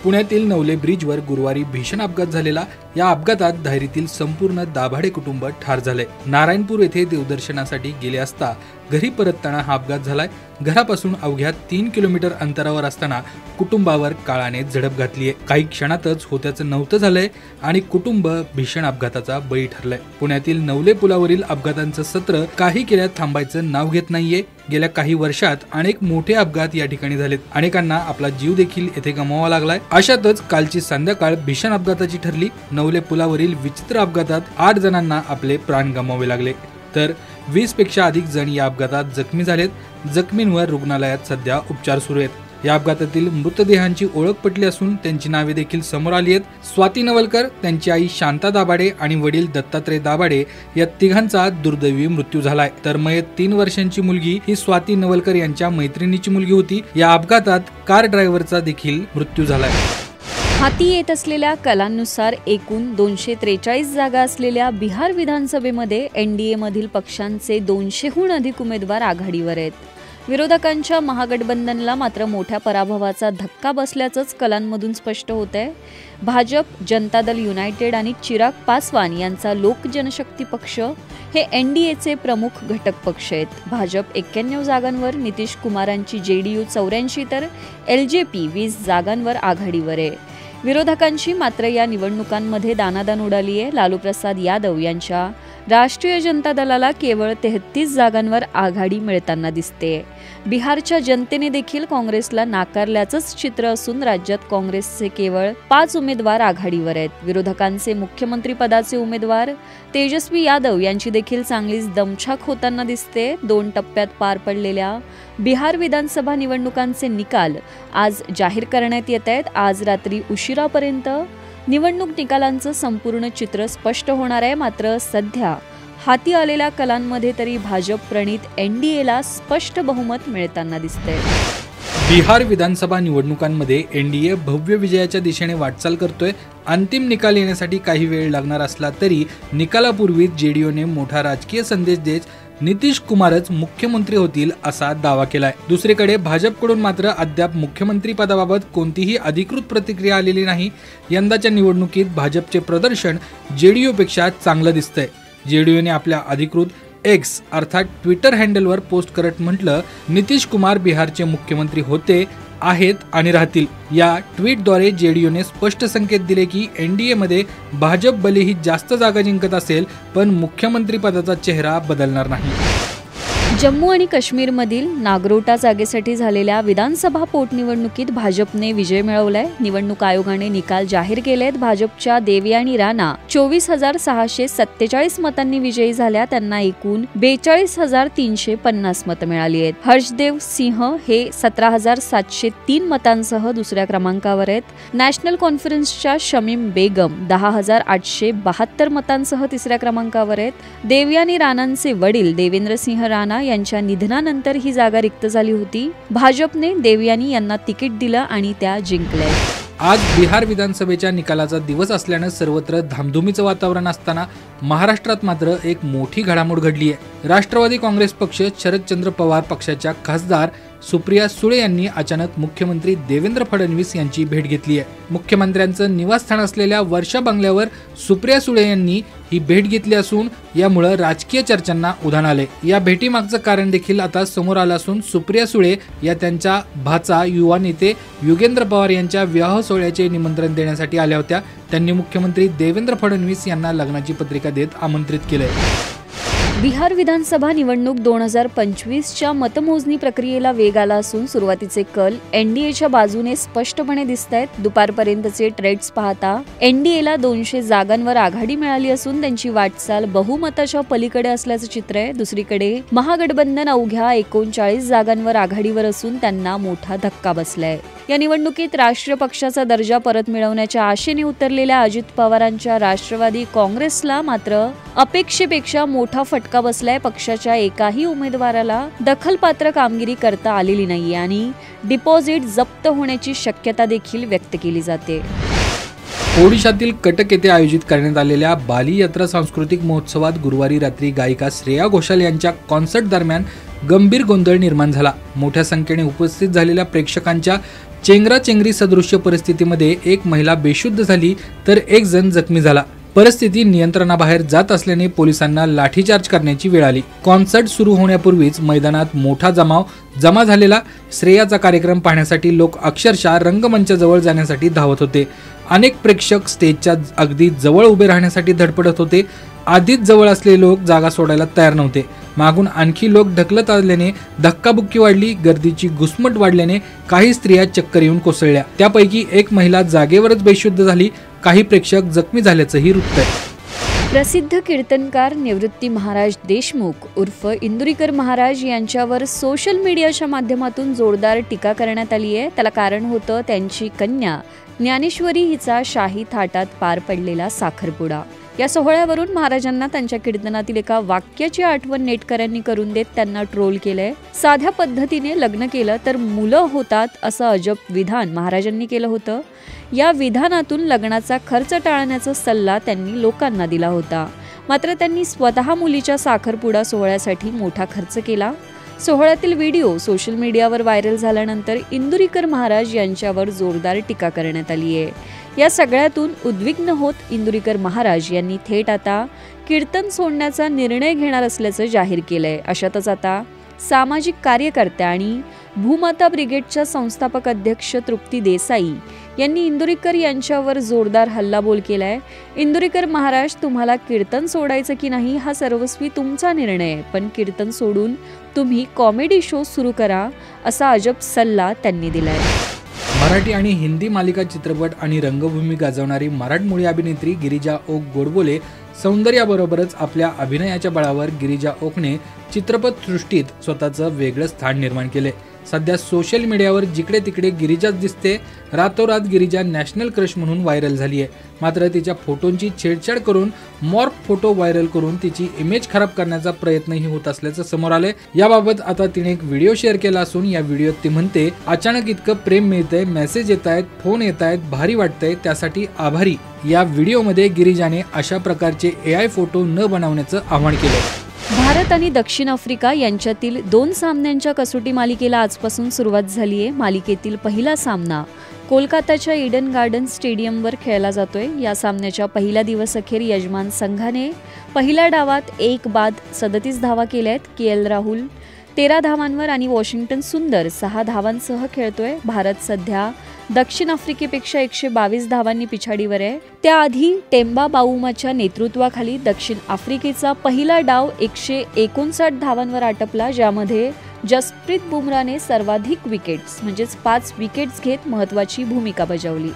पुण्यातील नवले ब्रिजवर गुरुवारी भीषण अपघात झालेला। या अपघातात धायरीतील संपूर्ण दाभाडे कुटुंब ठार झाले। नारायणपूर येथे देवदर्शनासाठी गेले असता घरी परतताना हा अपघात झालाय। घरापासून अवघ्या 3 किलोमीटर अंतरावर असताना कुटुंबावर काळाने झडप घातली आहे। काही क्षणातच होत्याचं नव्हतं झालंय आणि कुटुंब भीषण अपघाताचा बळी ठरलंय। पुण्यातील नवले पुलावरील अपघातांचं सत्र काही केल्या थांबायचं नाव घेत नाहीये। गेल्या काही वर्षात अनेक मोठे अपघात या ठिकाणी झालेत। अनेकांना आपला जीव देखील येथे गमवावा लागलाय। अशातच कालची संध्याकाळ भीषण अपघाताची ठरली। नवले पुलावरील विचित्र अपघातात 8 जणांना आपले प्राण गमवावे लागले, तर 20 पेक्षा अधिक जण या अपघातात जखमी झालेत। जखमींवर रुग्णालयात सध्या उपचार सुरू आहेत। या अपघातातील मृतदेहांची ओळख पटली असून त्यांची नावे देखील समोर आली आहेत। स्वाती नवलकर, त्यांची आई शांता दाभाडे आणि वडील दत्तात्रय दाभाडे या तिघांचा दुर्दैवी मृत्यू झालाय। तर मयत 3 वर्षांची मुलगी ही स्वाती नवलकर यांच्या मैत्रिणीची मुलगी होती। या अपघातात कार ड्रायव्हरचा देखील मृत्यू झालाय। हाती येत असलेल्या कलांनुसार एकूण 243 जागा असलेल्या बिहार विधानसभेमध्ये एनडीए मधील पक्षांचे 200हून अधिक उमेदवार आघाडीवर आहेत। विरोधकांच्या महागठबंधनला मात्र मोठ्या पराभवाचा धक्का बसल्याचंच कलांमधून स्पष्ट होतंय। भाजप, जनता दल युनायटेड आणि चिराग पासवान यांचा लोक जनशक्ती पक्ष हे एनडीएचे प्रमुख घटक पक्ष आहेत। भाजप 91 जागांवर, नितीश कुमारांची जेडीयू 84 तर एलजेपी 20 जागांवर आघाडीवर आहे। विरोधकांची मात्र या निवडणुकांमध्ये दाणादाण उडाली आहे। लालू प्रसाद यादव यांच्या राष्ट्रीय जनता दलाला केवळ 33 जागांवर आघाडी मिळताना दिसते। बिहारच्या जनतेने देखील काँग्रेसला नाकारल्याचंच चित्र असून राज्यात काँग्रेसचे केवळ 5 उमेदवार आघाडीवर आहेत। विरोधकांचे मुख्यमंत्री पदाचे उमेदवार तेजस्वी यादव यांची देखील चांगलीच दमछाक होताना दिसते। 2 टप्प्यात पार पडलेल्या बिहार विधानसभा निवडणुकांचे निकाल आज जाहीर करण्यात येत आहेत। आज रात्री उशिरापर्यंत निवडणूक निकालांचं संपूर्ण चित्र स्पष्ट होणार आहे। मात्र सध्या हाती आलेल्या कलांमध्ये तरी भाजप प्रणित एनडीएला स्पष्ट बहुमत मिळताना दिसतंय। बिहार विधानसभा निवडणुकांमध्ये एनडीए भव्य विजयाच्या दिशेने वाटचाल करतोय। अंतिम निकाल येण्यासाठी काही वेळ लागणार असला तरी निकालापूर्वी जेडीयूने मोठा राजकीय संदेश देत नितीश कुमारच मुख्यमंत्री होतील असा दावा केलाय। दुसरीकडे भाजपकडून मात्र अद्याप मुख्यमंत्री पदाबाबत कोणतीही अधिकृत प्रतिक्रिया आलेली नाही। यंदाच्या निवडणुकीत भाजपचे प्रदर्शन जेडीयूपेक्षा चांगलं दिसतंय। जेडीयूने आपल्या अधिकृत एक्स अर्थात ट्विटर हँडलवर पोस्ट करत म्हटलं, नितीश कुमार बिहारचे मुख्यमंत्री होते, आहेत आणि राहतील। या ट्विटद्वारे जेडीयूने स्पष्ट संकेत दिले की एनडीए मध्ये भाजप भलेही जास्त जागा जिंकत असेल पण मुख्यमंत्री पदाचा चेहरा बदलणार नाही। जम्मू आणि काश्मीरमधील नागरोटा जागेसाठी झालेल्या विधानसभा पोटनिवडणुकीत भाजपने विजय मिळवलाय। निवडणूक आयोगाने निकाल जाहीर केलेत। भाजपच्या देवयानी राणा 24,647 मतांनी विजयी झाल्या। त्यांना एकूण 42,350 मतं मिळाली आहेत। हर्षदेव सिंह हे 17,703 मतांसह दुसऱ्या क्रमांकावर आहेत। नॅशनल कॉन्फरन्सच्या शमीम बेगम 10,872 मतांसह तिसऱ्या क्रमांकावर आहेत। देवयानी राणांचे वडील देवेंद्र सिंह राणा यांच्या निधनानंतर ही जागा रिक्त झाली होती। भाजपने देवयानी यांना तिकीट दिलं आणि त्या जिंकल्या। आज बिहार विधानसभेच्या निकालाचा दिवस असल्यानं सर्वत्र धामधुमीचं वातावरण असताना महाराष्ट्रात मात्र एक मोठी घडामोड घडली आहे। राष्ट्रवादी काँग्रेस पक्ष शरदचंद्र पवार पक्षाच्या खासदार सुप्रिया सुळे यांनी अचानक मुख्यमंत्री देवेंद्र फडणवीस यांची भेट घेतली आहे। मुख्यमंत्र्यांचं निवासस्थान असलेल्या वर्षा बंगल्यावर सुप्रिया सुळे यांनी ही भेट घेतली असून यामुळे राजकीय चर्चांना उधाण आले। या भेटीमागचं कारण देखील आता समोर आलं असून सुप्रिया सुळे या त्यांच्या भाचा युवा नेते युगेंद्र पवार यांच्या विवाह सोहळ्याचे निमंत्रण देण्यासाठी आल्या होत्या। त्यांनी मुख्यमंत्री देवेंद्र फडणवीस यांना लग्नाची पत्रिका देत आमंत्रित केलंय। बिहार विधानसभा निवडणूक 2025च्या मतमोजणी प्रक्रियेला वेग आला असून सुरुवातीचे कल एनडीएच्या बाजूने स्पष्टपणे दिसतायत। दुपारपर्यंतचे ट्रेड्स पाहता एनडीएला 200 जागांवर आघाडी मिळाली असून त्यांची वाटचाल बहुमताच्या पलीकडे असल्याचं चित्र आहे। दुसरीकडे महागठबंधन अवघ्या 39 जागांवर आघाडीवर असून त्यांना मोठा धक्का बसलाय। या निवडणुकीत राष्ट्रीय पक्षाचा दर्जा परत मिळवण्याच्या आशेने उतरलेल्या अजित पवारांच्या राष्ट्रवादी काँग्रेसला मात्र अपेक्षेपेक्षा मोठा फटका बसलाय। पक्षाच्या एकाही उमेदवाराला दखलपात्र कामगिरी करता आलेली नाहीये आणि डिपॉझिट जप्त होण्याची शक्यता देखील व्यक्त केली जाते। ओडिशातील कटक येथे आयोजित करण्यात आलेल्या बाली यात्रा सांस्कृतिक महोत्सवात गुरुवारी रात्री गायिका श्रेया घोषाल यांच्या कॉन्सर्ट दरम्यान गंभीर गोंधळ निर्माण झाला। मोठ्या संख्येने उपस्थित झालेल्या प्रेक्षकांच्या चेंगराचेंगरी सदृश्य परिस्थितीमध्ये एक महिला बेशुद्ध झाली तर एक जण जखमी झाला। परिस्थिती नियंत्रणाबाहेर जात असल्याने पोलिसांना लाठीचार्ज करण्याची वेळ आली। कॉन्सर्ट सुरू होण्यापूर्वीच मैदानात मोठा जमा झालेला। श्रेयाचा कार्यक्रम पाहण्यासाठी लोक अक्षरशः रंगमंचाजवळ जाण्यासाठी धावत होते। अनेक प्रेक्षक स्टेजच्या अगदी जवळ उभे राहण्यासाठी धडपडत होते। आधीच जवळ असलेले लोक जागा सोडायला तयार नव्हते। मागून आणखी लोक ढकलत आल्याने धक्काबुक्की वाढली। गर्दीची घुसमट वाढल्याने काही स्त्रिया चक्कर येऊन कोसळल्या। त्यापैकी एक महिला जागेवरच बेशुद्ध झाली। काही प्रेक्षक जखमी झाल्याचंही वृत्त आहे। प्रसिद्ध कीर्तनकार निवृत्ती महाराज देशमुख उर्फ इंदुरीकर महाराज यांच्यावर सोशल मीडियाच्या माध्यमातून जोरदार टीका करण्यात आली आहे। त्याला कारण होतं त्यांची कन्या ज्ञानेश्वरी हिचा शाही थाटात पार पडलेला साखरपुडा। या सोहळ्यावरून महाराजांना त्यांच्या कीर्तनातील एका वाक्याची आठवण नेटकऱ्यांनी करून देत त्यांना ट्रोल केलंय। साध्या पद्धतीने लग्न केलं तर मुलं होतात असं अजब विधान महाराजांनी केलं होतं। या विधानातून लग्नाचा खर्च टाळण्याचा सल्ला त्यांनी लोकांना दिला होता। मात्र त्यांनी स्वतः मुलीच्या साखरपुडा सोहळ्यासाठी मोठा खर्च केला। सोहळ्यातील व्हिडिओ सोशल मीडियावर व्हायरल झाल्यानंतर इंदुरीकर महाराज यांच्यावर जोरदार टीका करण्यात आली आहे। या सगळ्यातून उद्विग्न होत इंदुरीकर महाराज यांनी थेट आता कीर्तन सोडण्याचा निर्णय घेणार असल्याचं जाहीर केलंय। अशातच आता सामाजिक कार्यकर्त्या आणि भूमाता ब्रिगेडच्या संस्थापक अध्यक्ष तृप्ती देसाई यांनी इंदुरीकर यांच्यावर जोरदार हल्लाबोल केलाय। इंदुरीकर महाराज, तुम्हाला कीर्तन सोडायचं की नाही हा सर्वस्वी तुमचा निर्णय आहे, पण कीर्तन सोडून तुम्ही कॉमेडी शो सुरू करा असा अजब सल्ला त्यांनी दिलाय। मराठी आणि हिंदी मालिका, चित्रपट आणि रंगभूमी गाजवणारी मराठमोळी अभिनेत्री गिरिजा ओक गोडबोले सौंदर्याबरोबरच आपल्या अभिनयाच्या बळावर गिरिजा ओकने चित्रपटसृष्टीत स्वतःचं वेगळं स्थान निर्माण केले। सध्या सोशल मीडियावर जिकडे तिकडे गिरिजाच दिसते। रातोरात गिरिजा नॅशनल क्रश म्हणून व्हायरल झाली आहे। मात्र तिच्या फोटोंची छेडछाड करून मॉर्फ फोटो व्हायरल करून तिची इमेज खराब करण्याचा प्रयत्नही होत असल्याचं समोर आलंय। याबाबत आता तिने एक व्हिडिओ शेअर केला असून या व्हिडिओत ती म्हणते, अचानक इतकं प्रेम मिळतंय, मेसेज येत आहेत, फोन येत आहेत, भारी वाटतंय, त्यासाठी आभारी। या व्हिडिओमध्ये गिरिजाने अशा प्रकारचे AI फोटो न बनवण्याचं आवाहन केलं। भारत आणि दक्षिण आफ्रिका यांच्यातील 2 सामन्यांच्या कसोटी मालिकेला आजपासून सुरुवात झाली आहे। मालिकेतील पहिला सामना कोलकाताच्या ईडन गार्डन स्टेडियमवर खेळला जातोय। या सामन्याच्या पहिल्या दिवस अखेर यजमान संघाने पहिल्या डावात 1 बाद 37 धावा केल्यात। KL राहुल 13 धावांवर आणि वॉशिंग्टन सुंदर 6 धावांसह खेळतोय। भारत सध्या दक्षिण आफ्रिकेपेक्षा 122 धावांनी पिछाडीवर आहे। त्याआधी टेम्बा बाउमाच्या नेतृत्वाखाली दक्षिण आफ्रिकेचा पहिला डाव 159 धावांवर आटपला, ज्यामध्ये जसप्रीत बुमराहने सर्वाधिक विकेट्स म्हणजेच 5 विकेट्स घेत महत्त्वाची भूमिका बजावली।